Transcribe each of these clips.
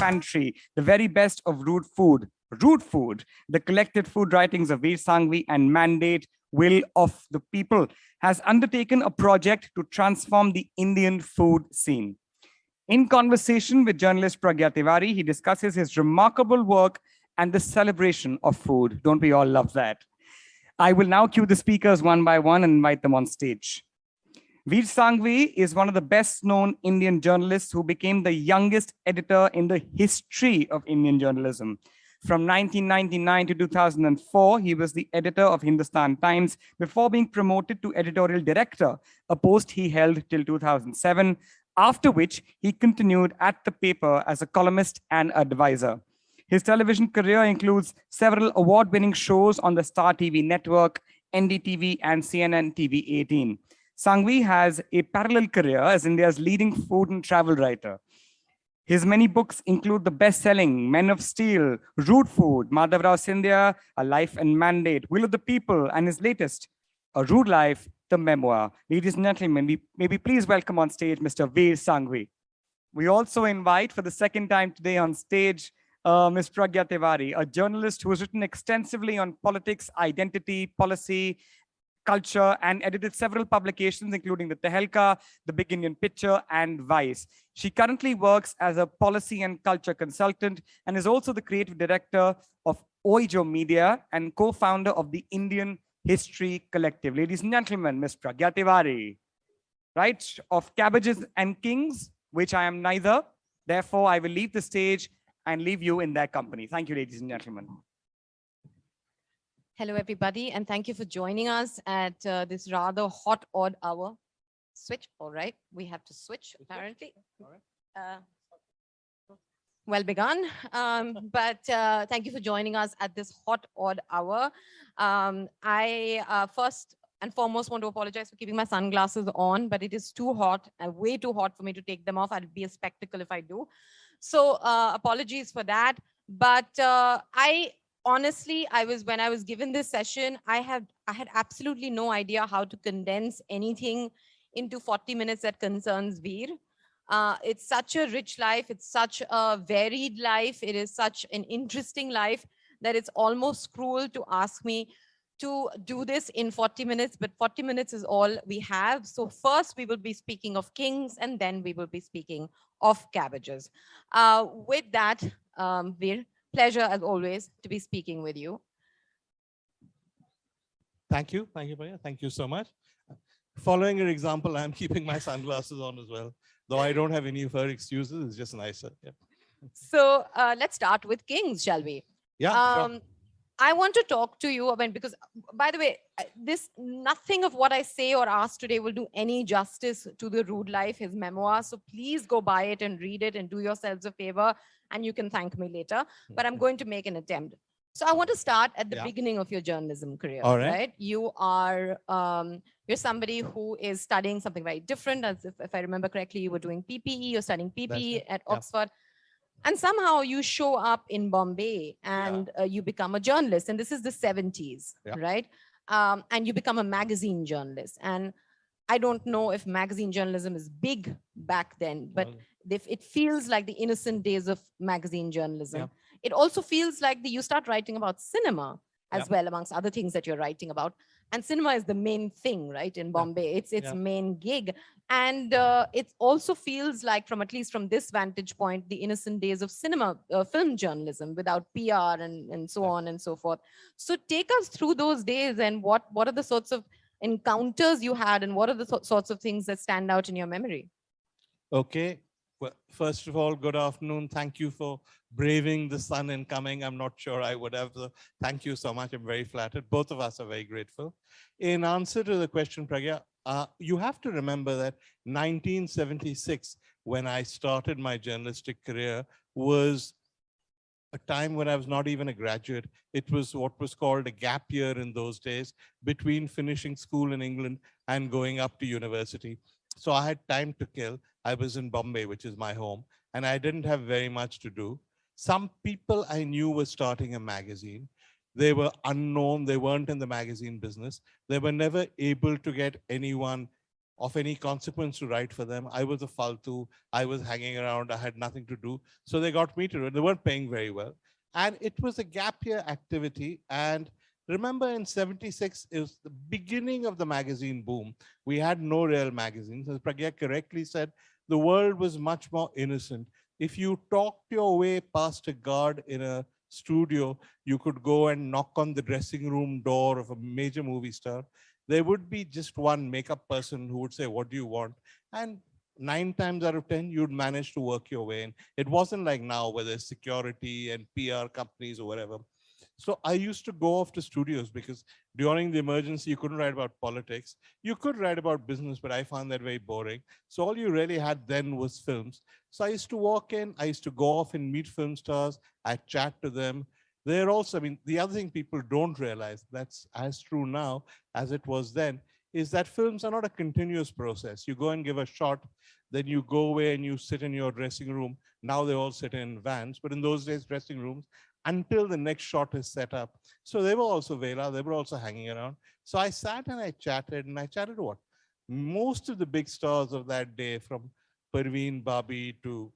Pantry, the very best of Root Food, the collected food writings of Veer Sanghvi, and Mandate, Will of the People, has undertaken a project to transform the Indian food scene. In conversation with journalist Pragya Tiwari, he discusses his remarkable work and the celebration of food. Don't we all love that? I will now cue the speakers one by one and invite them on stage. Veer Sanghvi is one of the best-known Indian journalists who became the youngest editor in the history of Indian journalism. From 1999 to 2004, he was the editor of Hindustan Times before being promoted to editorial director, a post he held till 2007, after which he continued at the paper as a columnist and advisor. His television career includes several award-winning shows on the Star TV network, NDTV, and CNN TV 18. Sanghvi has a parallel career as India's leading food and travel writer. His many books include the best-selling Men of Steel, Root Food, Madhav Rao Scindia, A Life and Mandate, Will of the People, and his latest, A Rude Life, the memoir. Ladies and gentlemen, may we please welcome on stage Mr. Veer Sanghvi. We also invite for the second time today on stage Ms. Pragya Tiwari, a journalist who has written extensively on politics, identity, policy, culture, and edited several publications, including the Tehelka, the Big Indian Picture, and Vice. She currently works as a policy and culture consultant and is also the creative director of Oijo Media and co-founder of the Indian History Collective. Ladies and gentlemen, Ms. Pragya Tiwari, right, of Cabbages and Kings, which I am neither. Therefore, I will leave the stage and leave you in their company. Thank you, ladies and gentlemen. Hello, everybody, and thank you for joining us at this rather hot, odd hour. Switch, all right. We have to switch, apparently. Well begun, but thank you for joining us at this hot, odd hour. I first and foremost want to apologize for keeping my sunglasses on, but it is too hot, way too hot for me to take them off. I'd be a spectacle if I do. So apologies for that. But honestly, when I was given this session, I had absolutely no idea how to condense anything into 40 minutes that concerns Veer. It's such a rich life. It's such a varied life. It is such an interesting life that it's almost cruel to ask me to do this in 40 minutes, but 40 minutes is all we have. So first we will be speaking of kings, and then we will be speaking of cabbages. With that, Veer, pleasure as always to be speaking with you. Thank you, Priya. Thank you so much. Following your example, I'm keeping my sunglasses on as well. Though I don't have any of her excuses, it's just nicer. Yeah. So let's start with kings, shall we? Yeah, sure. I want to talk to you about, because by the way, nothing of what I say or ask today will do any justice to The Rude Life, his memoir. So please go buy it and read it and do yourselves a favor, and you can thank me later. But I'm going to make an attempt. So I want to start at the beginning of your journalism career, right? You are, you're somebody who is studying something very different. As if I remember correctly, you were doing PPE, you're studying PPE at Oxford. And somehow you show up in Bombay and you become a journalist. And this is the 70s, right? And you become a magazine journalist. And I don't know if magazine journalism is big back then, but it feels like the innocent days of magazine journalism. It also feels like you start writing about cinema as well, amongst other things that you're writing about. And cinema is the main thing, right, in Bombay. It's its main gig. And it also feels like, at least from this vantage point, the innocent days of cinema, film journalism without PR and so on and so forth. So take us through those days, and what are the sorts of encounters you had, and what are the sorts of things that stand out in your memory? Okay. Well, first of all, good afternoon. Thank you for braving the sun and coming. I'm not sure I would have. Thank you so much. I'm very flattered. Both of us are very grateful. In answer to the question, Pragya, you have to remember that 1976, when I started my journalistic career, was a time when I was not even a graduate. It was what was called a gap year in those days, between finishing school in England and going up to university. So I had time to kill. I was in Bombay, which is my home, and I didn't have very much to do. Some people I knew were starting a magazine. They were unknown. They weren't in the magazine business. They were never able to get anyone of any consequence to write for them. I was a faltu. I was hanging around. I had nothing to do. So they got me to do it. They weren't paying very well. And it was a gap year activity. And remember in 76, it was the beginning of the magazine boom. We had no real magazines. As Pragya correctly said, the world was much more innocent. If you talked your way past a guard in a studio, you could go and knock on the dressing room door of a major movie star. There would be just one makeup person who would say, "What do you want?" And 9 times out of 10, you'd manage to work your way in. It wasn't like now where there's security and PR companies or whatever. So I used to go off to studios because during the emergency, you couldn't write about politics. You could write about business, but I found that very boring. So all you really had then was films. So I used to walk in, I used to go off and meet film stars. I'd chat to them. They're also, I mean, the other thing people don't realize, that's as true now as it was then, is that films are not a continuous process. You go and give a shot, then you go away and you sit in your dressing room. Now they all sit in vans, but in those days, dressing rooms, until the next shot is set up. So they were also Vela, they were also hanging around. So I sat and I chatted what? Most of the big stars of that day, from Parveen Babi to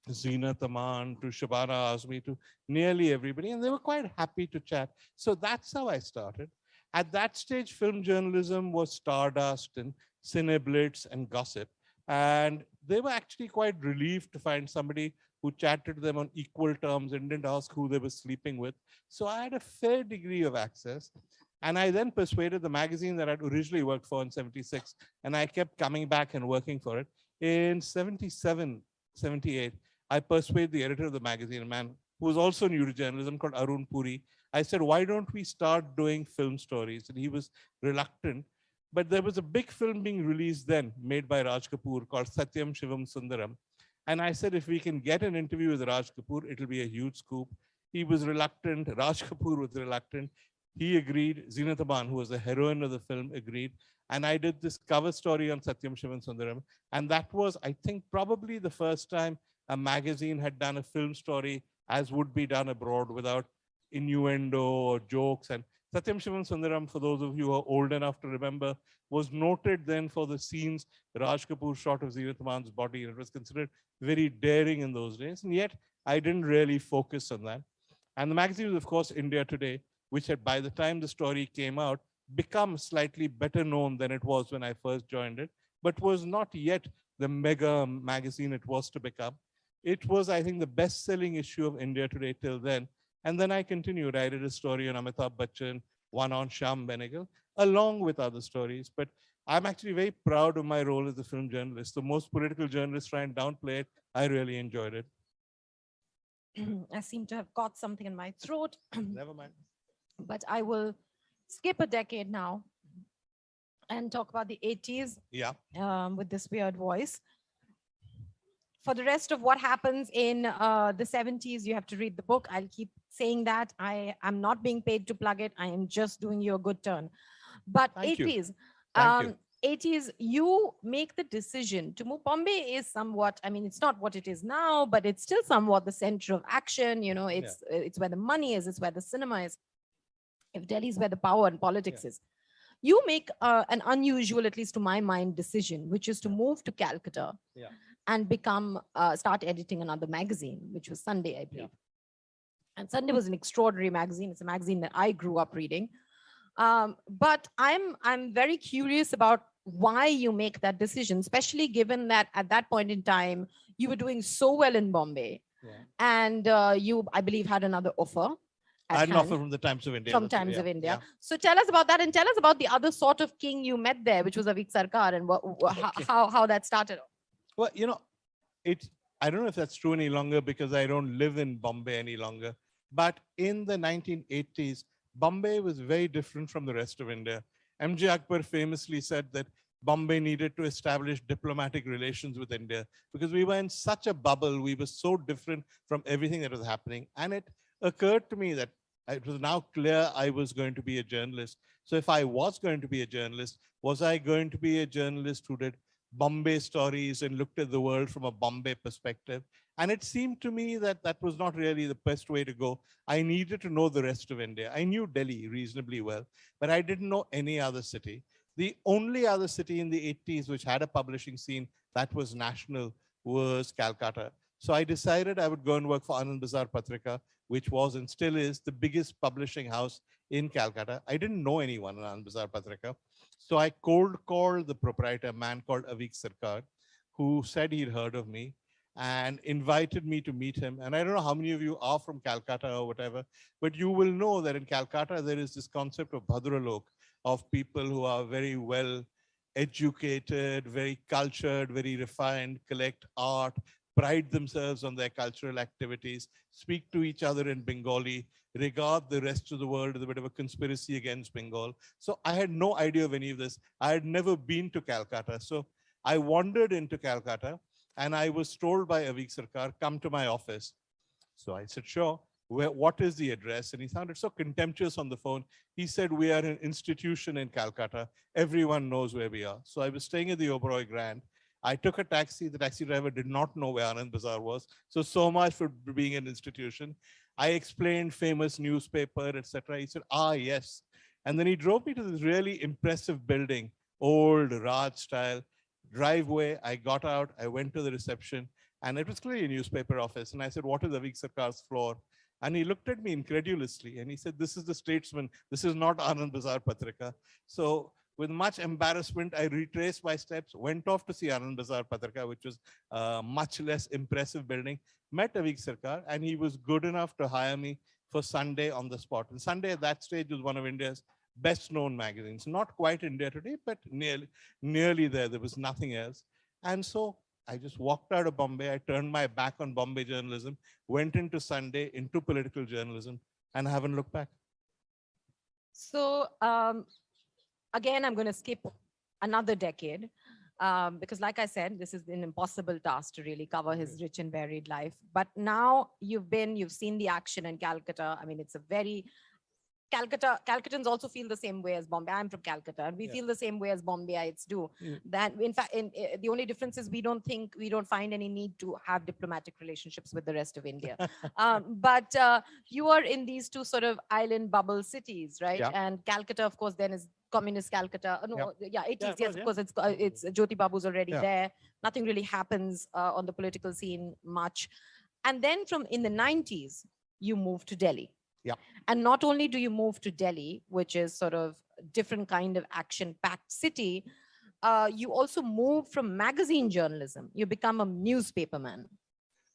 Zeenat Aman to Shabana Azmi to nearly everybody, and they were quite happy to chat. So that's how I started. At that stage, film journalism was Stardust and Cineblitz and Gossip. And they were actually quite relieved to find somebody who chatted to them on equal terms and didn't ask who they were sleeping with. So I had a fair degree of access. And I then persuaded the magazine that I'd originally worked for in 76, and I kept coming back and working for it. In 77, 78, I persuaded the editor of the magazine, a man who was also new to journalism called Arun Puri. I said, why don't we start doing film stories? And he was reluctant. But there was a big film being released then, made by Raj Kapoor, called Satyam Shivam Sundaram. And I said, if we can get an interview with Raj Kapoor, it'll be a huge scoop. He was reluctant. Raj Kapoor was reluctant. He agreed. Zeenat Aman, who was the heroine of the film, agreed. And I did this cover story on Satyam Shivan Sundaram. And that was, I think, probably the first time a magazine had done a film story as would be done abroad without innuendo or jokes. And Satyam Shivan Sundaram, for those of you who are old enough to remember, was noted then for the scenes Raj Kapoor shot of Zeenat Aman's body. And it was considered very daring in those days. And yet, I didn't really focus on that. And the magazine was, of course, India Today, which had, by the time the story came out, become slightly better known than it was when I first joined it, but was not yet the mega magazine it was to become. It was, I think, the best-selling issue of India Today till then. And then I continued. I did a story on Amitabh Bachchan, one on Shyam Benegal, along with other stories. But I'm actually very proud of my role as a film journalist. The most political journalists try and downplay it. I really enjoyed it. I seem to have caught something in my throat. Never mind. But I will skip a decade now and talk about the 80s Yeah. with this weird voice. For the rest of what happens in the 70s, you have to read the book. I'll keep saying that. I am not being paid to plug it. I am just doing you a good turn. But Thank you. 80s, Thank you. 80s, you make the decision to move. Bombay is somewhat, I mean, it's not what it is now, but it's still somewhat the center of action. You know, it's where the money is, it's where the cinema is. If Delhi's where the power and politics is. You make an unusual, at least to my mind, decision, which is to move to Calcutta and become, start editing another magazine, which was Sunday, I believe. And Sunday was an extraordinary magazine. It's a magazine that I grew up reading. But I'm very curious about why you make that decision, especially given that at that point in time, you were doing so well in Bombay. And you, I believe, had another offer. I had an offer from the Times of India. From Times of India. So tell us about that, and tell us about the other sort of king you met there, which was Avik Sarkar, and how that started. Well, you know, I don't know if that's true any longer because I don't live in Bombay any longer. But in the 1980s, Bombay was very different from the rest of India. M.J. Akbar famously said that Bombay needed to establish diplomatic relations with India because we were in such a bubble. We were so different from everything that was happening. And it occurred to me that it was now clear I was going to be a journalist. So if I was going to be a journalist, was I going to be a journalist who did Bombay stories and looked at the world from a Bombay perspective? And it seemed to me that that was not really the best way to go. I needed to know the rest of India. I knew Delhi reasonably well, but I didn't know any other city. The only other city in the 80s which had a publishing scene that was national was Calcutta. So I decided I would go and work for Anand Bazar Patrika, which was and still is the biggest publishing house in Calcutta. I didn't know anyone in Anand Bazar Patrika. So I cold called the proprietor, a man called Avik Sarkar, who said he'd heard of me and invited me to meet him. And I don't know how many of you are from Calcutta or whatever, but you will know that in Calcutta, there is this concept of Bhadralok, of people who are very well educated, very cultured, very refined, collect art, pride themselves on their cultural activities, speak to each other in Bengali, regard the rest of the world as a bit of a conspiracy against Bengal. So I had no idea of any of this. I had never been to Calcutta. So I wandered into Calcutta and I was told by Avik Sarkar, come to my office. So I said, sure. What is the address? And he sounded so contemptuous on the phone. He said, we are an institution in Calcutta. Everyone knows where we are. So I was staying at the Oberoi Grand. I took a taxi. The taxi driver did not know where Anand Bazar was. So much for being an institution. I explained famous newspaper, etc. He said, ah, yes. And then he drove me to this really impressive building, old Raj style driveway. I got out, I went to the reception, and it was clearly a newspaper office. And I said, what is Avik Sarkar's floor? And he looked at me incredulously and he said, this is the Statesman. This is not Anand Bazar Patrika. So with much embarrassment, I retraced my steps, went off to see Anand Bazar Patrika, which was a much less impressive building, met Avik Sarkar, and he was good enough to hire me for Sunday on the spot. And Sunday at that stage was one of India's best known magazines. Not quite India Today, but nearly there. There was nothing else. And so I just walked out of Bombay. I turned my back on Bombay journalism, went into Sunday, into political journalism, and I haven't looked back. So again, I'm going to skip another decade because like I said, this is an impossible task to really cover his rich and varied life. But now you've seen the action in Calcutta. I mean, it's a very Calcuttans also feel the same way as Bombay. I'm from Calcutta, and we feel the same way as Bombayites do. That in fact, the only difference is we don't find any need to have diplomatic relationships with the rest of India. But you are in these two sort of island bubble cities, right? Yeah. And Calcutta, of course, then is communist Calcutta. No, yeah, it is. Yes, of course, it's Jyoti Babu's already there. Nothing really happens on the political scene much. And then in the 90s, you move to Delhi. Yeah. And not only do you move to Delhi, which is sort of different kind of action-packed city, you also move from magazine journalism. You become a newspaperman.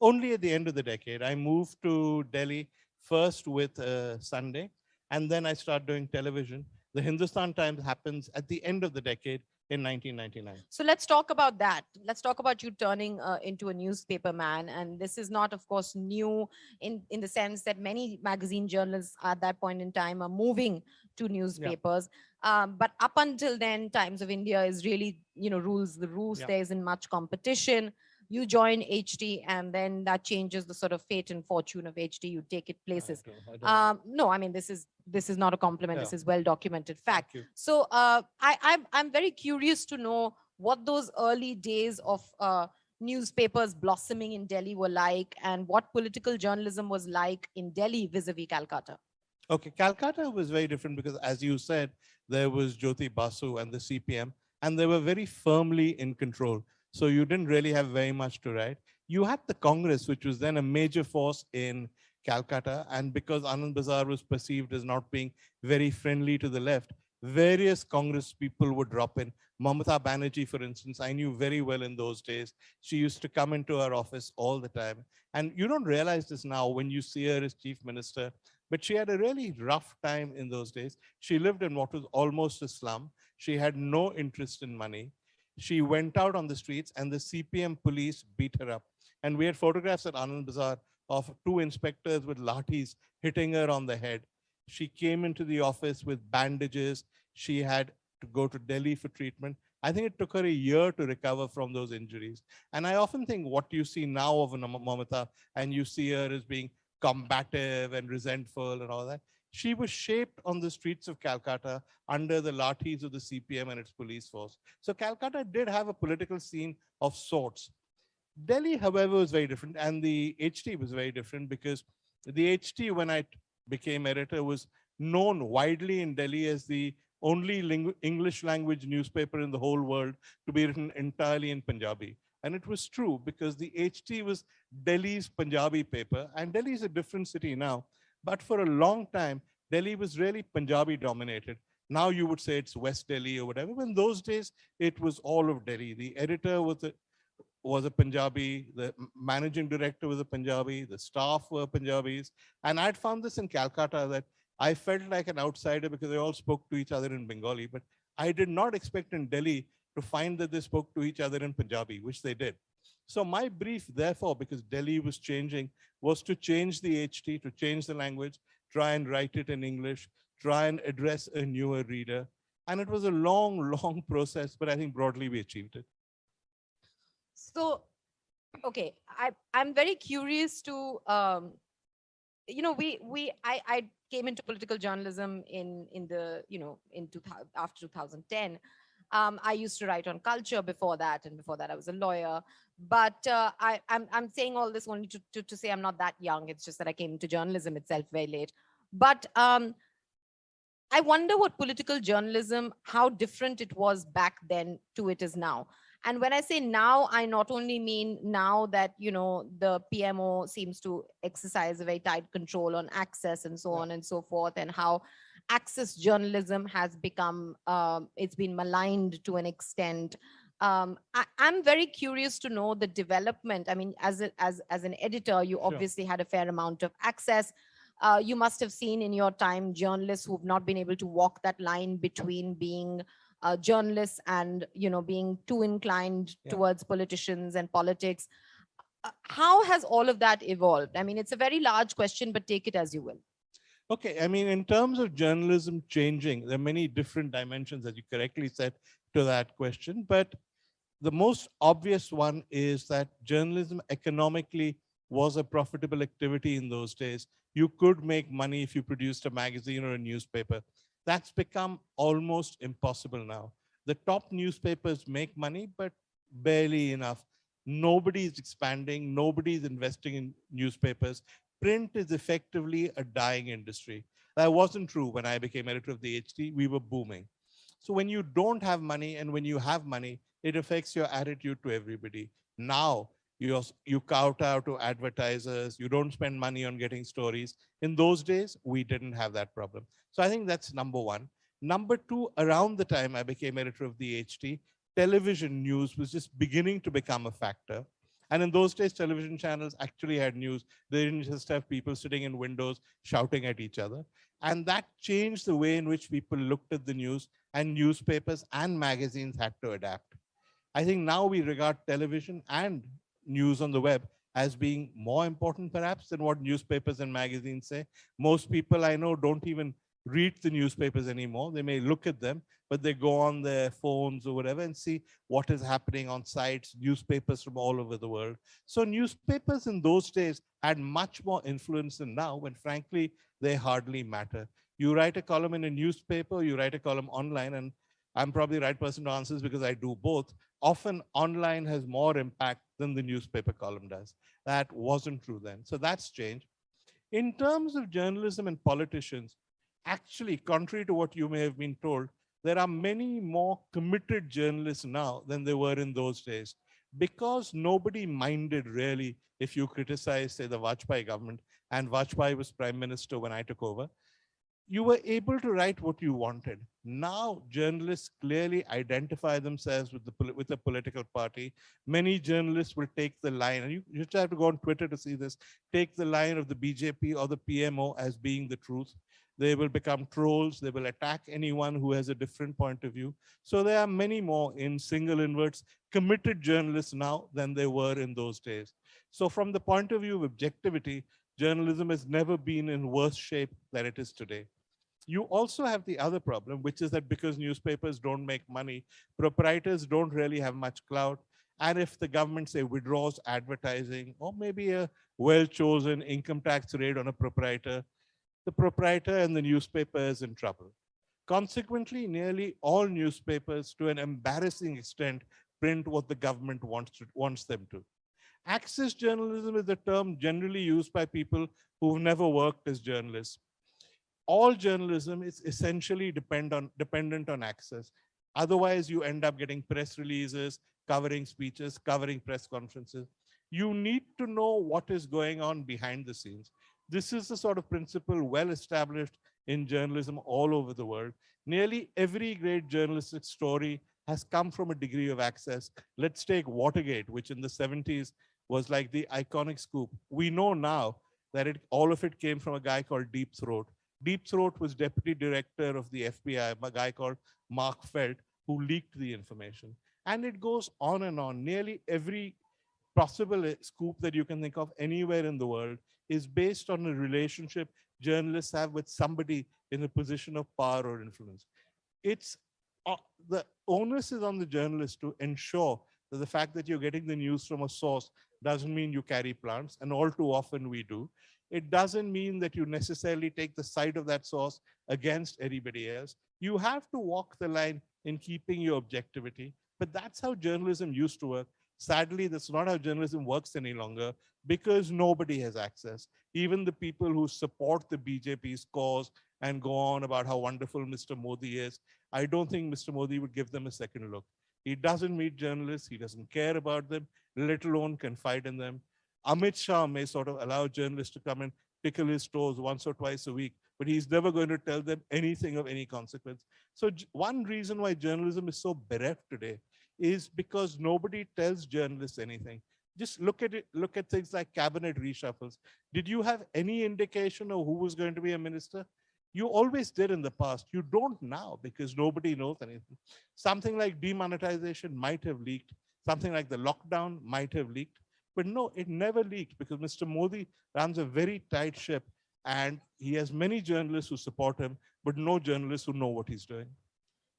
Only at the end of the decade. I moved to Delhi first with Sunday, and then I started doing television. The Hindustan Times happens at the end of the decade in 1999. So let's talk about that. Let's talk about you turning into a newspaper man. And this is not, of course, new in the sense that many magazine journalists at that point in time are moving to newspapers. But up until then, Times of India is really, rules the roost. There isn't much competition. You join HT, and then that changes the sort of fate and fortune of HT. You take it places. No, I mean, this is not a compliment. This is well documented fact. So I'm very curious to know what those early days of newspapers blossoming in Delhi were like, and what political journalism was like in Delhi vis-a-vis Calcutta. Okay, Calcutta was very different because, as you said, there was Jyoti Basu and the CPM, and they were very firmly in control. So you didn't really have very much to write. You had the Congress, which was then a major force in Calcutta. And because Anand Bazar was perceived as not being very friendly to the left, various Congress people would drop in. Mamata Banerjee, for instance, I knew very well in those days. She used to come into our office all the time. And you don't realize this now when you see her as chief minister, but she had a really rough time in those days. She lived in what was almost a slum. She had no interest in money. She went out on the streets and the CPM police beat her up. And we had photographs at Anand Bazar of 2 inspectors with lathis hitting her on the head. She came into the office with bandages. She had to go to Delhi for treatment. I think it took her a year to recover from those injuries. And I often think what you see now of Mamata, and you see her as being combative and resentful and all that, she was shaped on the streets of Calcutta under the lathis of the CPM and its police force. So Calcutta did have a political scene of sorts. Delhi, however, was very different, and the HT was very different because the HT, when I became editor, was known widely in Delhi as the only English language newspaper in the whole world to be written entirely in Punjabi. And it was true because the HT was Delhi's Punjabi paper, and Delhi is a different city now. But for a long time, Delhi was really Punjabi dominated. Now you would say it's West Delhi or whatever. But in those days, it was all of Delhi. The editor was a Punjabi, the managing director was a Punjabi, the staff were Punjabis. And I'd found this in Calcutta that I felt like an outsider because they all spoke to each other in Bengali, but I did not expect in Delhi to find that they spoke to each other in Punjabi, which they did. So my brief, therefore, because Delhi was changing, was to change the HT, to change the language, try and write it in English, try and address a newer reader. And it was a long, long process, but I think broadly we achieved it. So, okay, I'm very curious to, I came into political journalism in the, after 2010. I used to write on culture before that, and before that I was a lawyer. But I'm saying all this only to say I'm not that young. It's just that I came into journalism itself very late. But I wonder what political journalism, how different it was back then to it is now. And when I say now, I not only mean now that, the PMO seems to exercise a very tight control on access and so on and so forth, and how access journalism has become, it's been maligned to an extent. I'm very curious to know the development. I mean, as an editor, you obviously had a fair amount of access. You must have seen in your time journalists who've not been able to walk that line between being journalists and being too inclined towards politicians and politics. How has all of that evolved? I mean, it's a very large question, but take it as you will. Okay, I mean, in terms of journalism changing, there are many different dimensions, as you correctly said, to that question. But the most obvious one is that journalism economically was a profitable activity in those days. You could make money if you produced a magazine or a newspaper. That's become almost impossible now. The top newspapers make money, but barely enough. Nobody's expanding, nobody's investing in newspapers. Print is effectively a dying industry. That wasn't true when I became editor of the HT. We were booming. So when you don't have money and when you have money, it affects your attitude to everybody. Now, you kowtow to advertisers, you don't spend money on getting stories. In those days, we didn't have that problem. So I think that's number one. Number two, around the time I became editor of the HT, television news was just beginning to become a factor. And in those days, television channels actually had news. They didn't just have people sitting in windows shouting at each other. And that changed the way in which people looked at the news, and newspapers and magazines had to adapt. I think now we regard television and news on the web as being more important perhaps than what newspapers and magazines say. Most people I know don't even read the newspapers anymore. They may look at them, but they go on their phones or whatever and see what is happening on sites, newspapers from all over the world. So newspapers in those days had much more influence than now, when frankly, they hardly matter. You write a column in a newspaper, you write a column online, and I'm probably the right person to answer this because I do both. Often online has more impact than the newspaper column does. That wasn't true then. So that's changed. In terms of journalism and politicians, actually, contrary to what you may have been told, there are many more committed journalists now than there were in those days, because nobody minded really if you criticize, say, the Vajpayee government, and Vajpayee was prime minister when I took over. You were able to write what you wanted. Now, journalists clearly identify themselves with a political party. Many journalists will take the line, and you just have to go on Twitter to see this, take the line of the BJP or the PMO as being the truth. They will become trolls. They will attack anyone who has a different point of view. So there are many more, in single inverts, committed journalists now than there were in those days. So from the point of view of objectivity, journalism has never been in worse shape than it is today. You also have the other problem, which is that because newspapers don't make money, proprietors don't really have much clout. And if the government, say, withdraws advertising, or maybe a well-chosen income tax raid on a proprietor, the proprietor and the newspaper is in trouble. Consequently, nearly all newspapers, to an embarrassing extent, print what the government wants them to. Access journalism is a term generally used by people who've never worked as journalists. all journalism is essentially dependent on access. Otherwise, you end up getting press releases, covering speeches, covering press conferences. You need to know what is going on behind the scenes. This is the sort of principle well established in journalism all over the world. Nearly every great journalistic story has come from a degree of access. Let's take Watergate, which in the 70s was like the iconic scoop. We know now that all of it came from a guy called Deep Throat. Deep Throat was deputy director of the FBI, a guy called Mark Felt, who leaked the information. And it goes on and on. Nearly every possible scoop that you can think of anywhere in the world is based on a relationship journalists have with somebody in a position of power or influence. It's the onus is on the journalist to ensure that the fact that you're getting the news from a source doesn't mean you carry plants, and all too often we do. It doesn't mean that you necessarily take the side of that source against anybody else. You have to walk the line in keeping your objectivity, but that's how journalism used to work. Sadly, that's not how journalism works any longer because nobody has access. Even the people who support the BJP's cause and go on about how wonderful Mr. Modi is, I don't think Mr. Modi would give them a second look. He doesn't meet journalists. He doesn't care about them, let alone confide in them. Amit Shah may sort of allow journalists to come and tickle his toes once or twice a week, but he's never going to tell them anything of any consequence. So one reason why journalism is so bereft today is because nobody tells journalists anything. Just look at it, look at things like cabinet reshuffles. Did you have any indication of who was going to be a minister? You always did in the past. You don't now because nobody knows anything. Something like demonetization might have leaked. Something like the lockdown might have leaked. But no, it never leaked because Mr. Modi runs a very tight ship and he has many journalists who support him, but no journalists who know what he's doing.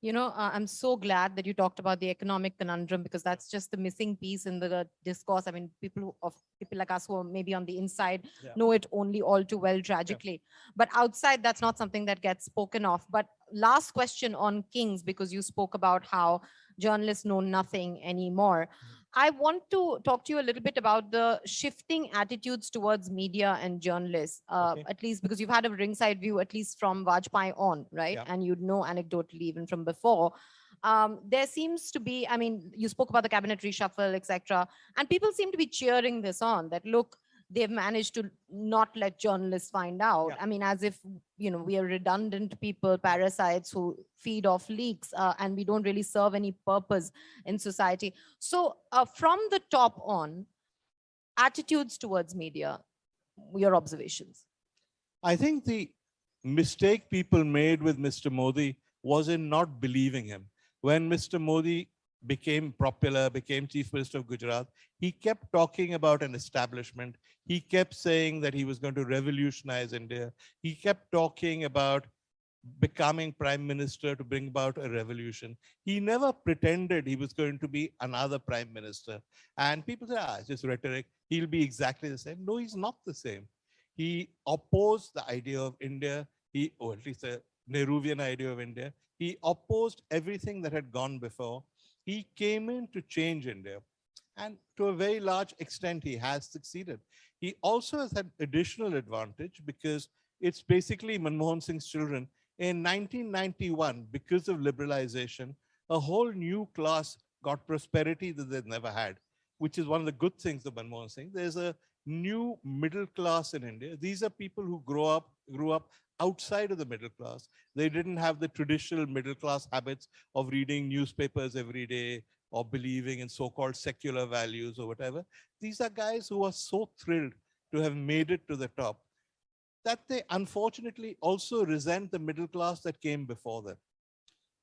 You know, I'm so glad that you talked about the economic conundrum because that's just the missing piece in the discourse. I mean, people like us who are maybe on the inside know it only all too well tragically. But outside, that's not something that gets spoken of. But last question on Kings, because you spoke about how journalists know nothing anymore. I want to talk to you a little bit about the shifting attitudes towards media and journalists, at least because you've had a ringside view, at least from Vajpayee on, right? And you'd know anecdotally even from before. There seems to be, I mean, you spoke about the cabinet reshuffle, etc. And people seem to be cheering this on, that look, they've managed to not let journalists find out. I mean, as if, you know, we are redundant people, parasites who feed off leaks, and we don't really serve any purpose in society. So from the top on, attitudes towards media, your observations. I think the mistake people made with Mr. Modi was in not believing him. When Mr. Modi became popular, became Chief Minister of Gujarat, he kept talking about an establishment. He kept saying that he was going to revolutionize India. He kept talking about becoming Prime Minister to bring about a revolution. He never pretended he was going to be another Prime Minister. And people say, it's just rhetoric. He'll be exactly the same. No, he's not the same. He opposed the idea of India, or at least a Nehruvian idea of India. He opposed everything that had gone before. He came in to change India. And to a very large extent, he has succeeded. He also has had additional advantage because it's basically Manmohan Singh's children. In 1991, because of liberalization, a whole new class got prosperity that they'd never had, which is one of the good things of Manmohan Singh. There's a new middle class in India. These are people who grew up outside of the middle class. They didn't have the traditional middle class habits of reading newspapers every day or believing in so-called secular values or whatever. These are guys who are so thrilled to have made it to the top that they unfortunately also resent the middle class that came before them.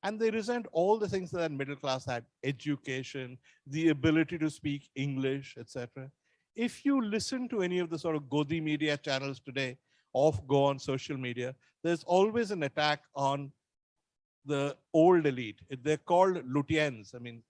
And they resent all the things that middle class had: education, the ability to speak English, etc. If you listen to any of the sort of Godi media channels today, or go on social media, there's always an attack on the old elite. They're called Lutyens. I mean,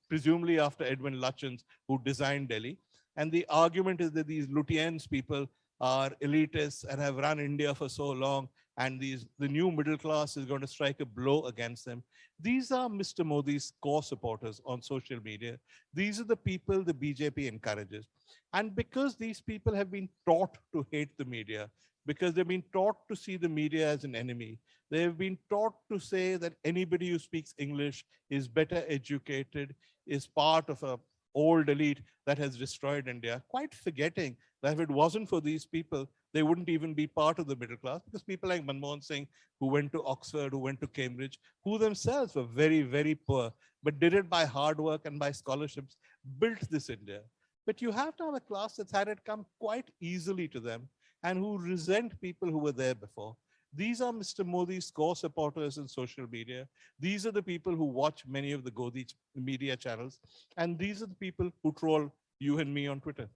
presumably after Edwin Lutyens, who designed Delhi. And the argument is that these Lutyens people are elitists and have run India for so long, and the new middle class is going to strike a blow against them. These are Mr. Modi's core supporters on social media. These are the people the BJP encourages. And because these people have been taught to hate the media, because they've been taught to see the media as an enemy. They've been taught to say that anybody who speaks English is better educated, is part of a old elite that has destroyed India, quite forgetting that if it wasn't for these people, they wouldn't even be part of the middle class, because people like Manmohan Singh, who went to Oxford, who went to Cambridge, who themselves were very, very poor, but did it by hard work and by scholarships, built this India. But you have to have a class that's had it come quite easily to them and who resent people who were there before. These are Mr. Modi's core supporters in social media. These are the people who watch many of the Godi media channels. And these are the people who troll you and me on Twitter.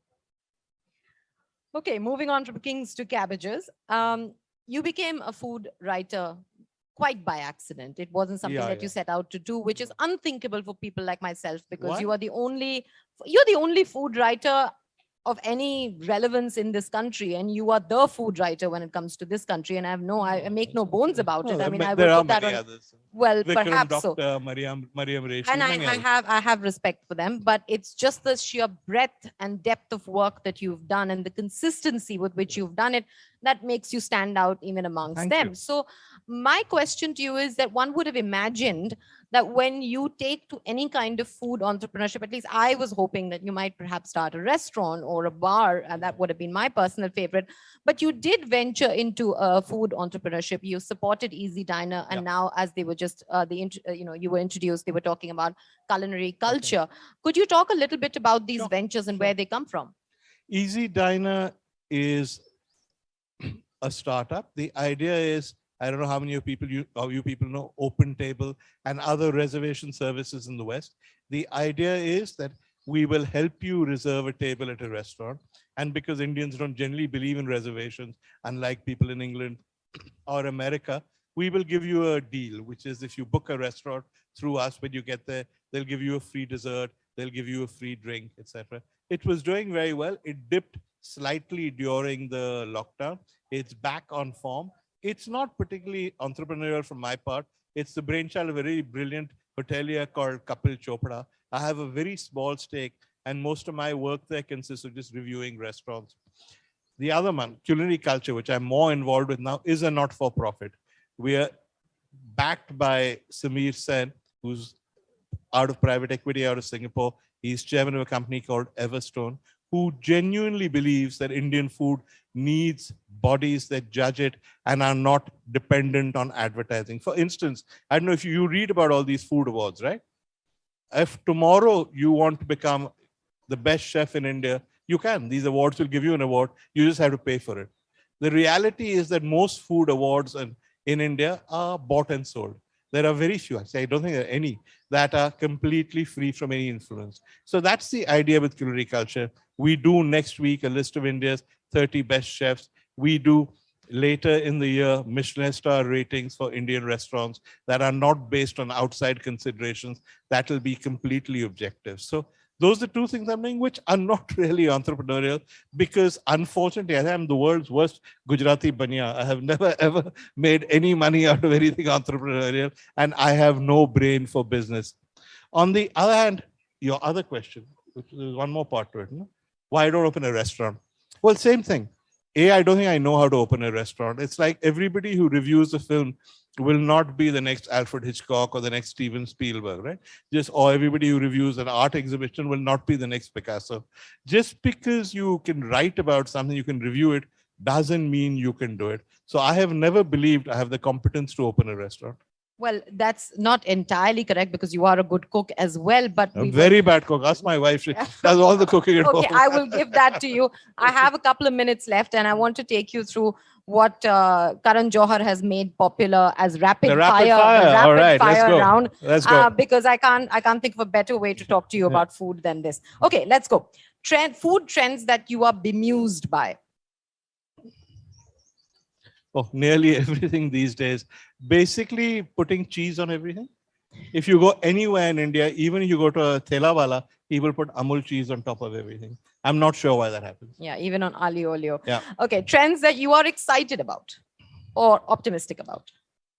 Okay, moving on from kings to cabbages. You became a food writer quite by accident. It wasn't something Yeah, that you yeah. set out to do, which is unthinkable for people like myself, because Why? you're the only food writer of any relevance in this country, and you are the food writer when it comes to this country. And I make no bones about it. I mean, I will there are put that many on. others. Well, Vikram, perhaps so. Dr. Mariam Reshi, And many others. I have respect for them, but it's just the sheer breadth and depth of work that you've done and the consistency with which you've done it that makes you stand out even amongst Thank them. you. So my question to you is that one would have imagined that when you take to any kind of food entrepreneurship, at least I was hoping that you might perhaps start a restaurant or a bar, and that would have been my personal favorite. But you did venture into food entrepreneurship. You supported Easy Diner, and Yeah. now, as they were just you were introduced, they were talking about culinary culture. Could you talk a little bit about these Sure, ventures and sure. where they come from? Easy Diner is a startup. The idea is, I don't know how many of you people know Open Table and other reservation services in the West. The idea is that we will help you reserve a table at a restaurant. And because Indians don't generally believe in reservations, unlike people in England or America, we will give you a deal, which is if you book a restaurant through us, when you get there, they'll give you a free dessert, they'll give you a free drink, etc. It was doing very well. It dipped slightly during the lockdown. It's back on form. It's not particularly entrepreneurial from my part. It's the brainchild of a very brilliant hotelier called Kapil Chopra. I have a very small stake, and most of my work there consists of just reviewing restaurants. The other one, Culinary Culture, which I'm more involved with now, is a not-for-profit. We are backed by Samir Sen, who's out of private equity out of Singapore. He's chairman of a company called Everstone, who genuinely believes that Indian food needs bodies that judge it and are not dependent on advertising. For instance, I don't know if you read about all these food awards, right? If tomorrow you want to become the best chef in India, you can. These awards will give you an award. You just have to pay for it. The reality is that most food awards in India are bought and sold. There are very few, I don't think there are any, that are completely free from any influence. So that's the idea with Culinary Culture. We do next week a list of India's 30 best chefs. We do later in the year Michelin star ratings for Indian restaurants that are not based on outside considerations. That will be completely objective. So those are two things I'm doing which are not really entrepreneurial, because unfortunately, I am the world's worst Gujarati banya. I have never ever made any money out of anything entrepreneurial, and I have no brain for business. On the other hand, your other question, which is one more part to it, no? Why don't open a restaurant? Well, same thing. I don't think I know how to open a restaurant. It's like everybody who reviews a film will not be the next Alfred Hitchcock or the next Steven Spielberg, right? Or everybody who reviews an art exhibition will not be the next Picasso. Just because you can write about something, you can review it, doesn't mean you can do it. So I have never believed I have the competence to open a restaurant. Well, that's not entirely correct, because you are a good cook as well. But I'm very bad cook. Ask my wife. She does all the cooking at Okay, home. I will give that to you. I have a couple of minutes left, and I want to take you through what Karan Johar has made popular as rapid The rapid fire, fire. the rapid All right, let's fire go. round. Let's go. Because I can't think of a better way to talk to you about food than this. Okay, let's go. Food trends that you are bemused by. Oh, nearly everything these days. Basically, putting cheese on everything. If you go anywhere in India, even if you go to a Thelawala, he will put Amul cheese on top of everything. I'm not sure why that happens. Yeah, even on Ali Olio. Yeah. Okay, trends that you are excited about or optimistic about.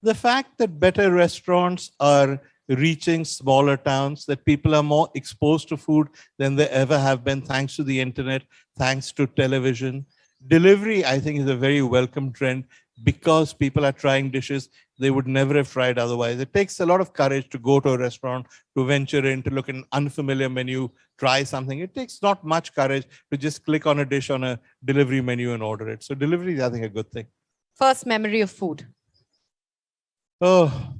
The fact that better restaurants are reaching smaller towns, that people are more exposed to food than they ever have been, thanks to the internet, thanks to television. Delivery, I think, is a very welcome trend because people are trying dishes they would never have tried otherwise. It takes a lot of courage to go to a restaurant, to venture in, to look at an unfamiliar menu, try something. It takes not much courage to just click on a dish on a delivery menu and order it. So delivery is, I think, a good thing. First memory of food. Oh,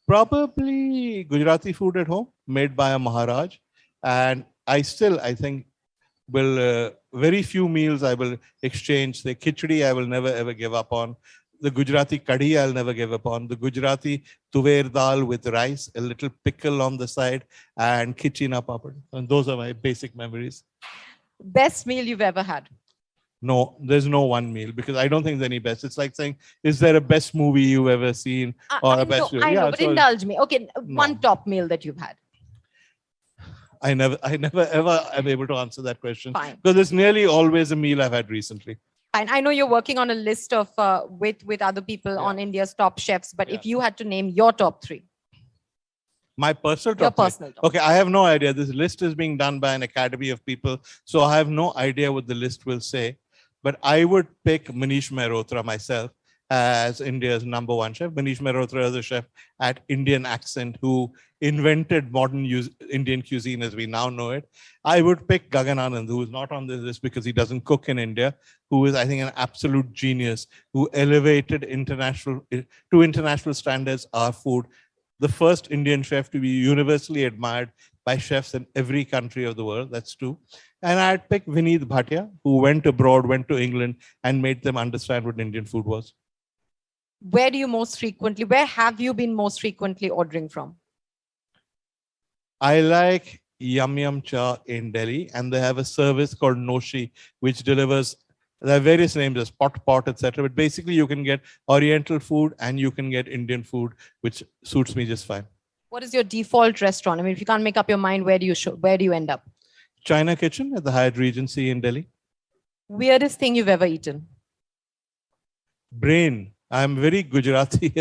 probably Gujarati food at home made by a Maharaj. And I think, very few meals I will exchange. The khichdi I will never ever give up on. The Gujarati kadhi I'll never give up on. The Gujarati tuver dal with rice, a little pickle on the side, and khichdi papad. And those are my basic memories. Best meal you've ever had? No, there's no one meal because I don't think there's any best. It's like saying, is there a best movie you've ever seen or a best? I know, but indulge me. Okay, No. one top meal that you've had. I never ever am able to answer that question. Fine. Because it's nearly always a meal I've had recently. Fine. I know you're working on a list of with other people on India's top chefs, but if you had to name your top three. My personal top. Your personal top. Okay, I have no idea. This list is being done by an academy of people, so I have no idea what the list will say. But I would pick Manish Mehrotra myself as India's #1 chef. Manish Mehrotra is a chef at Indian Accent who invented modern Indian cuisine as we now know it. I would pick Gagan Anand, who is not on this list because he doesn't cook in India, who is, I think, an absolute genius, who elevated to international standards our food. The first Indian chef to be universally admired by chefs in every country of the world. That's two. And I'd pick Vineet Bhatia, who went abroad, went to England, and made them understand what Indian food was. Where have you been most frequently ordering from? I like Yum Yum Cha in Delhi, and they have a service called Noshi, which delivers, there are various names as pot, etc. But basically you can get Oriental food and you can get Indian food, which suits me just fine. What is your default restaurant? I mean, if you can't make up your mind, where do you end up? China Kitchen at the Hyatt Regency in Delhi. Weirdest thing you've ever eaten? Brain. I'm very Gujarati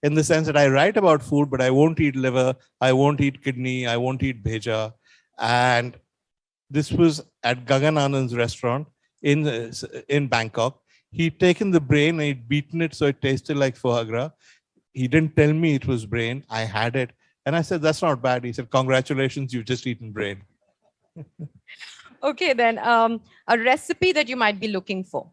in the sense that I write about food, but I won't eat liver, I won't eat kidney, I won't eat bheja. And this was at Gagan Anand's restaurant in Bangkok. He'd taken the brain and he'd beaten it so it tasted like foie gras. He didn't tell me it was brain. I had it. And I said, that's not bad. He said, congratulations, you've just eaten brain. Okay, then a recipe that you might be looking for.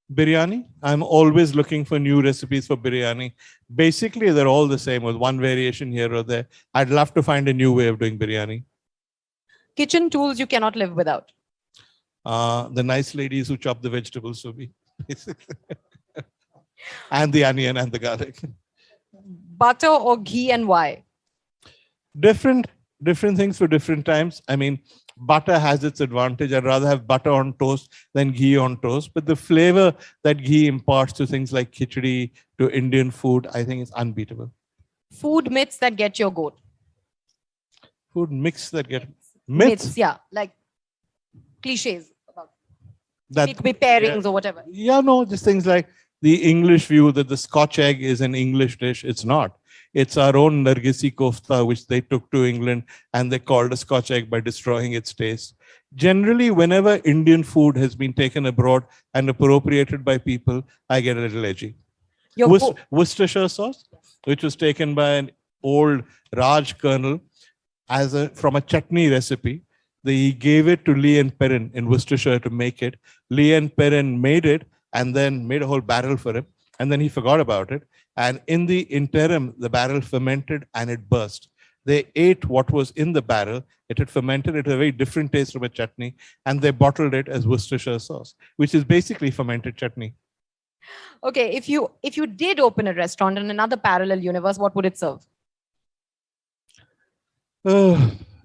Biryani. I'm always looking for new recipes for biryani. Basically, they're all the same with one variation here or there. I'd love to find a new way of doing biryani. Kitchen tools you cannot live without. The nice ladies who chop the vegetables for me. And the onion and the garlic. Butter or ghee, and why? Different things for different times. I mean, butter has its advantage. I'd rather have butter on toast than ghee on toast. But the flavor that ghee imparts to things like khichdi, to Indian food, I think is unbeatable. Food myths that get your goat. Food myths that get myths? Yeah, like cliches about that it could be pairings or whatever. Yeah, no, just things like the English view that the Scotch egg is an English dish. It's not. It's our own Nargisi kofta, which they took to England and they called a Scotch egg by destroying its taste. Generally, whenever Indian food has been taken abroad and appropriated by people, I get a little edgy. Worcestershire sauce, which was taken by an old Raj colonel from a chutney recipe. He gave it to Lee and Perrin in Worcestershire to make it. Lee and Perrin made it and then made a whole barrel for him. And then he forgot about it. And in the interim, the barrel fermented and it burst. They ate what was in the barrel. It had fermented. It had a very different taste from a chutney. And they bottled it as Worcestershire sauce, which is basically fermented chutney. Okay, if you did open a restaurant in another parallel universe, what would it serve?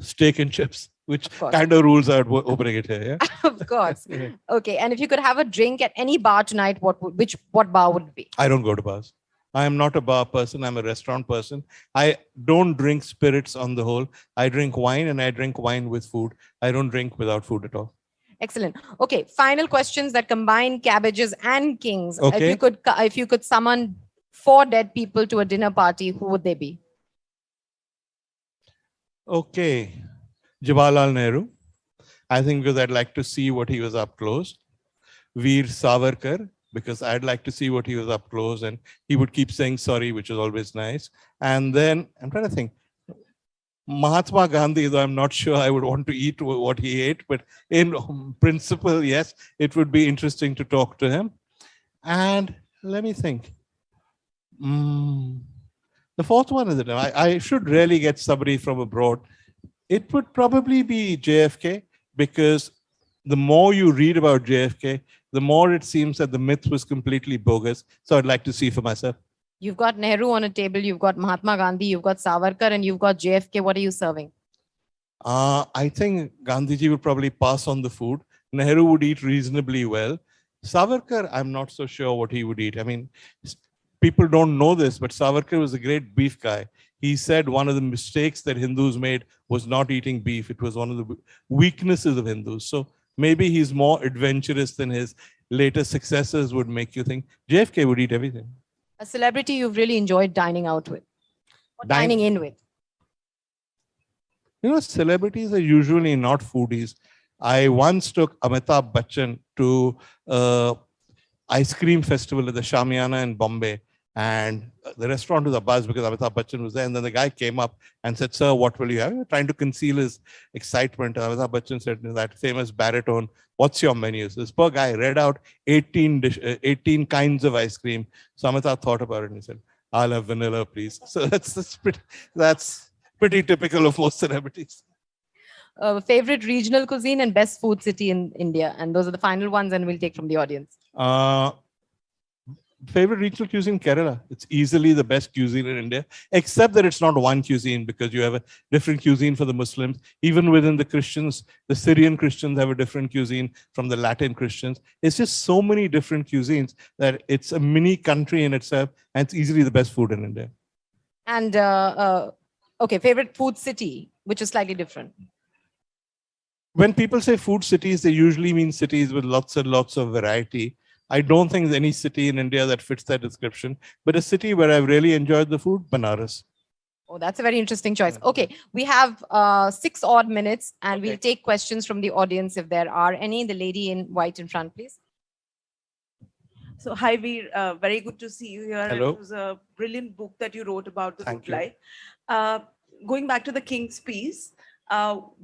Steak and chips, which kind of rules out opening it here. Yeah? Of course. Okay, and if you could have a drink at any bar tonight, what bar would it be? I don't go to bars. I am not a bar person. I'm a restaurant person. I don't drink spirits on the whole. I drink wine and I drink wine with food. I don't drink without food at all. Excellent. Okay, final questions that combine Cabbages and Kings. Okay. If you could summon 4 dead people to a dinner party, who would they be? Okay. Jawaharlal Nehru. I think because I'd like to see what he was up close. Veer Savarkar, because I'd like to see what he was up close, and he would keep saying sorry, which is always nice. And then I'm trying to think, Mahatma Gandhi, though I'm not sure I would want to eat what he ate, but in principle, yes, it would be interesting to talk to him. And let me think. The fourth one is I should really get somebody from abroad. It would probably be JFK, because the more you read about JFK, the more it seems that the myth was completely bogus. So I'd like to see for myself. You've got Nehru on a table, you've got Mahatma Gandhi, you've got Savarkar, and you've got JFK. What are you serving? I think Gandhiji would probably pass on the food. Nehru would eat reasonably well. Savarkar, I'm not so sure what he would eat. I mean, people don't know this, but Savarkar was a great beef guy. He said one of the mistakes that Hindus made was not eating beef. It was one of the weaknesses of Hindus. So maybe he's more adventurous than his later successors would make you think. JFK would eat everything. A celebrity you've really enjoyed dining out with, or dining in with? You know, celebrities are usually not foodies. I once took Amitabh Bachchan to ice cream festival at the Shamiana in Bombay. And the restaurant was abuzz because Amitabh Bachchan was there. And then the guy came up and said, "Sir, what will you have?" Trying to conceal his excitement. Amitabh Bachchan said in that famous baritone, "What's your menu?" So this poor guy read out 18 kinds of ice cream. So Amitabh thought about it and he said, "I'll have vanilla, please." So that's pretty typical of most celebrities. Favorite regional cuisine and best food city in India. And those are the final ones, and we'll take from the audience. Favorite regional cuisine, Kerala. It's easily the best cuisine in India, except that it's not one cuisine, because you have a different cuisine for the Muslims. Even within the Christians, the Syrian Christians have a different cuisine from the Latin Christians. It's just so many different cuisines that it's a mini country in itself, and it's easily the best food in India. And okay, favorite food city, which is slightly different. When people say food cities, they usually mean cities with lots and lots of variety. I don't think there's any city in India that fits that description, but a city where I've really enjoyed the food, Banaras. Oh, that's a very interesting choice. Okay, we have 6 odd minutes, and we'll take questions from the audience if there are any. The lady in white in front, please. So, hi, Veer. Very good to see you here. Hello. It was a brilliant book that you wrote about the Thank good you. life. Going back to the King's Peace,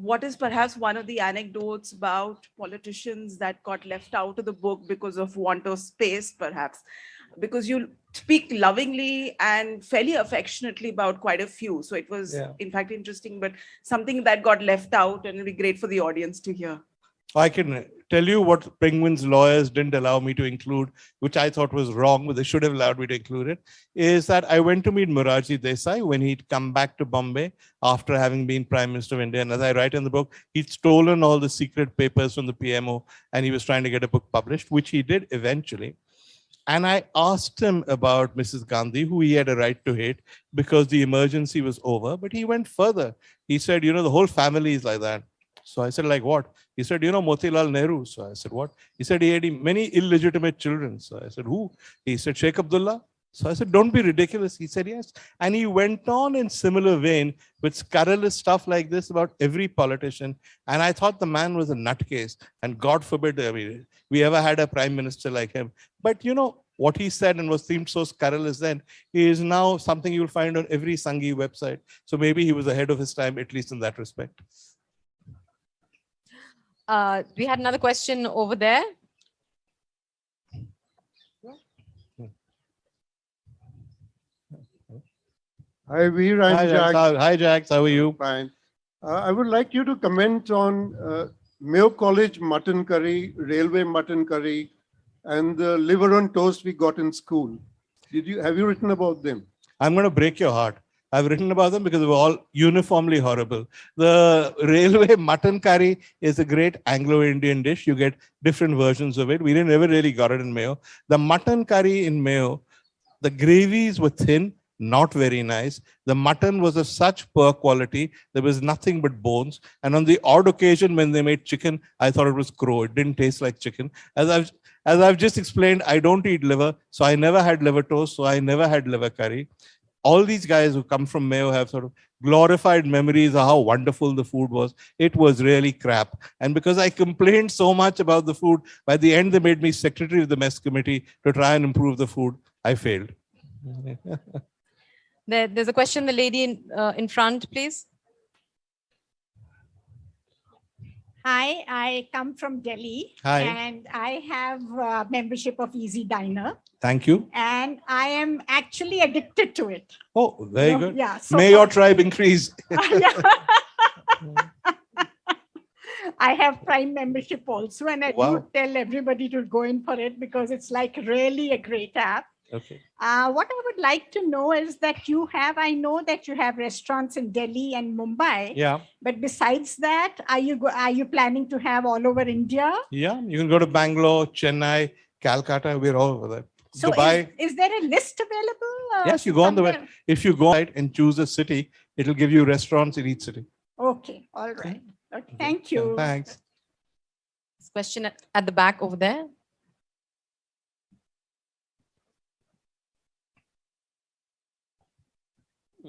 what is perhaps one of the anecdotes about politicians that got left out of the book because of want of space, perhaps? Because you speak lovingly and fairly affectionately about quite a few. So it was, in fact, interesting, but something that got left out, and it'll be great for the audience to hear. I can tell you what Penguin's lawyers didn't allow me to include, which I thought was wrong, but they should have allowed me to include it, is that I went to meet Morarji Desai when he'd come back to Bombay after having been Prime Minister of India. And as I write in the book, he'd stolen all the secret papers from the PMO, and he was trying to get a book published, which he did eventually. And I asked him about Mrs. Gandhi, who he had a right to hate because the emergency was over, but he went further. He said, you know, the whole family is like that. So I said, like what? He said, you know, Motilal Nehru. So I said, what? He said, he had many illegitimate children. So I said, who? He said, Sheikh Abdullah. So I said, don't be ridiculous. He said, yes. And he went on in similar vein with scurrilous stuff like this about every politician. And I thought the man was a nutcase. And God forbid, I mean, we ever had a prime minister like him. But you know, what he said and was themed so scurrilous then is now something you'll find on every Sanghi website. So maybe he was ahead of his time, at least in that respect. We had another question over there. Hi, Veer. I'm Jack. Hi, Jax. How are you? Fine. I would like you to comment on Mayo College mutton curry, railway mutton curry, and the liver on toast we got in school. Have you written about them? I'm going to break your heart. I've written about them because they were all uniformly horrible. The railway mutton curry is a great Anglo-Indian dish. You get different versions of it. We never really got it in Mayo. The mutton curry in Mayo, the gravies were thin, not very nice. The mutton was of such poor quality, there was nothing but bones. And on the odd occasion when they made chicken, I thought it was crow. It didn't taste like chicken. As I've just explained, I don't eat liver, so I never had liver toast, so I never had liver curry. All these guys who come from Mayo have sort of glorified memories of how wonderful the food was. It was really crap. And because I complained so much about the food, by the end they made me secretary of the mess committee to try and improve the food. I failed. There's a question, the lady in front, please. Hi, I come from Delhi. Hi. And I have a membership of Easy Diner. Thank you. And I am actually addicted to it. Oh, very No, good. yeah, so May your tribe increase. I have Prime membership also, and I Wow. do tell everybody to go in for it because it's like really a great app. Okay. What I would like to know is that I know that you have restaurants in Delhi and Mumbai. Yeah. But besides that, are you planning to have all over India? Yeah. You can go to Bangalore, Chennai, Calcutta. We're all over there. So Dubai. is there a list available? Yes, you go on the web. somewhere? If you go right and choose a city, it'll give you restaurants in each city. Okay, all right. Okay, thank you. Thanks. This question at the back over there.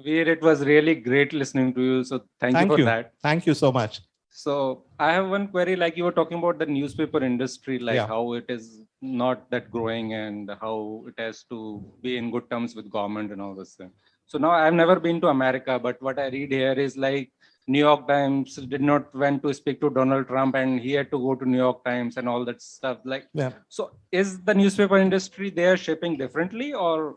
Veer, it was really great listening to you. So thank you for that. Thank you so much. So I have one query, like you were talking about the newspaper industry, like Yeah. how it is not that growing and how it has to be in good terms with government and all this thing. So now I've never been to America, but what I read here is like New York Times did not went to speak to Donald Trump and he had to go to New York Times and all that stuff. Like, Yeah. so is the newspaper industry there shaping differently or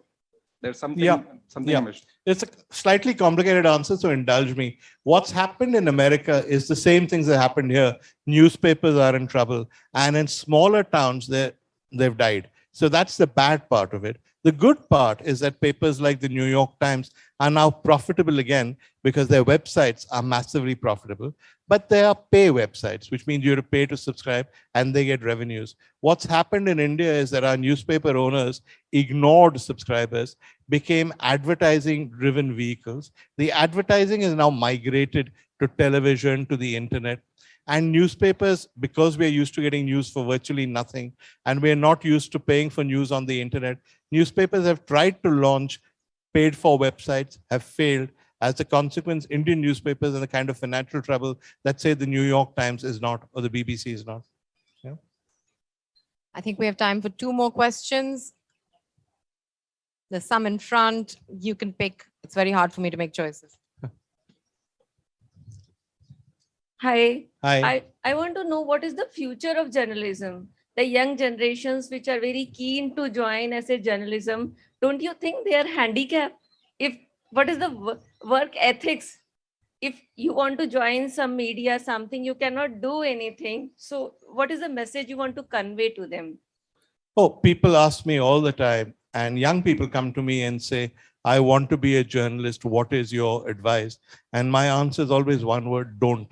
there's something, Yeah. something I missed? It's a slightly complicated answer, so indulge me. What's happened in America is the same things that happened here. Newspapers are in trouble, and in smaller towns, they've died. So that's the bad part of it. The good part is that papers like the New York Times are now profitable again because their websites are massively profitable, but they are pay websites, which means you have to pay to subscribe and they get revenues. What's happened in India is that our newspaper owners ignored subscribers, became advertising-driven vehicles. The advertising is now migrated to television, to the internet. And newspapers, because we're used to getting news for virtually nothing, and we're not used to paying for news on the internet, newspapers have tried to launch paid-for websites, have failed. As a consequence, Indian newspapers are the kind of financial trouble that, say, the New York Times is not, or the BBC is not. Yeah. I think we have time for 2 more questions. There's some in front. You can pick. It's very hard for me to make choices. Hi. Hi. I want to know what is the future of journalism? The young generations which are very keen to join as a journalism, don't you think they are handicapped? What is the work ethics? If you want to join some media, something, you cannot do anything. So what is the message you want to convey to them? Oh, people ask me all the time, and young people come to me and say, I want to be a journalist. What is your advice? And my answer is always one word: don't.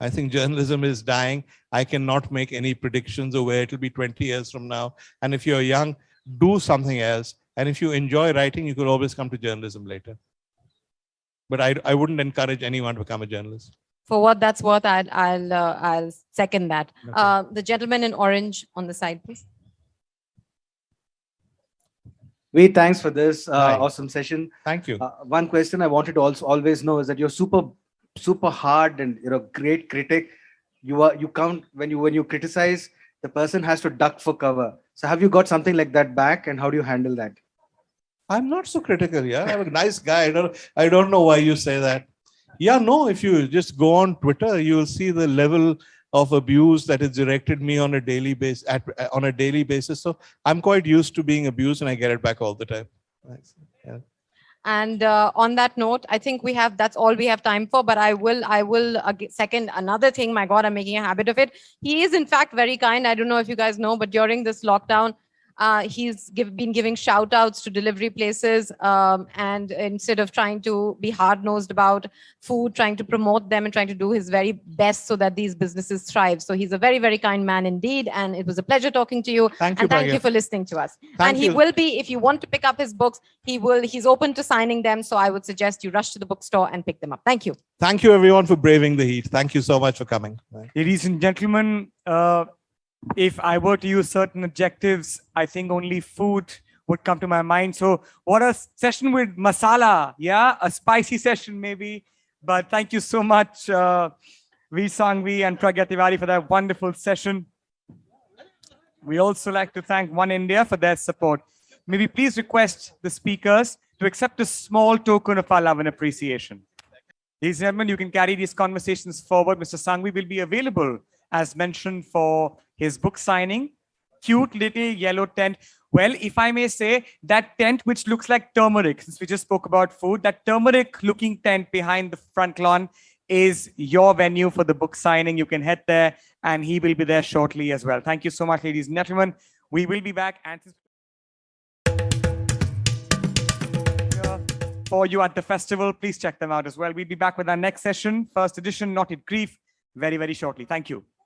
I think journalism is dying. I cannot make any predictions of where it'll be 20 years from now. And if you're young, do something else. And if you enjoy writing, you could always come to journalism later. But I wouldn't encourage anyone to become a journalist. For what that's worth, I'll second that. Okay. The gentleman in orange on the side, please. Thanks for this awesome session. Thank you. One question I wanted to also always know is that you're super hard and you're a great critic. You count when you criticize, the person has to duck for cover. So have you got something like that back, and how do you handle that? I'm not so critical. Yeah, I'm a nice guy. I don't know why you say that. Yeah, no. If you just go on Twitter, you will see the level of abuse that is directed me on a daily basis. So I'm quite used to being abused, and I get it back all the time. Thanks. Yeah. And on that note, I think that's all we have time for, but I will second another thing. My God, I'm making a habit of it. He is in fact very kind. I don't know if you guys know, but during this lockdown, he's been giving shout outs to delivery places, and instead of trying to be hard-nosed about food, trying to promote them and trying to do his very best so that these businesses thrive. So he's a very, very kind man indeed. And it was a pleasure talking to you. Thank you, and thank Pragya. you for listening to us. Thank and he you. will be, if you want to pick up his books, he's open to signing them. So I would suggest you rush to the bookstore and pick them up. Thank you. Thank you, everyone, for braving the heat. Thank you so much for coming. Ladies and gentlemen, if I were to use certain adjectives, I think only food would come to my mind. So what a session with masala, yeah? A spicy session maybe. But thank you so much, V. Sangvi and Pragya Tiwari, for that wonderful session. We also like to thank One India for their support. May we please request the speakers to accept a small token of our love and appreciation. Ladies and gentlemen, you can carry these conversations forward. Mr. Sangvi will be available, as mentioned, for his book signing. Cute little yellow tent. Well, if I may say, that tent which looks like turmeric, since we just spoke about food, that turmeric looking tent behind the front lawn is your venue for the book signing. You can head there and he will be there shortly as well. Thank you so much, ladies and gentlemen. We will be back for you at the festival. Please check them out as well. We'll be back with our next session, first edition, Not It Grief, very, very shortly. Thank you.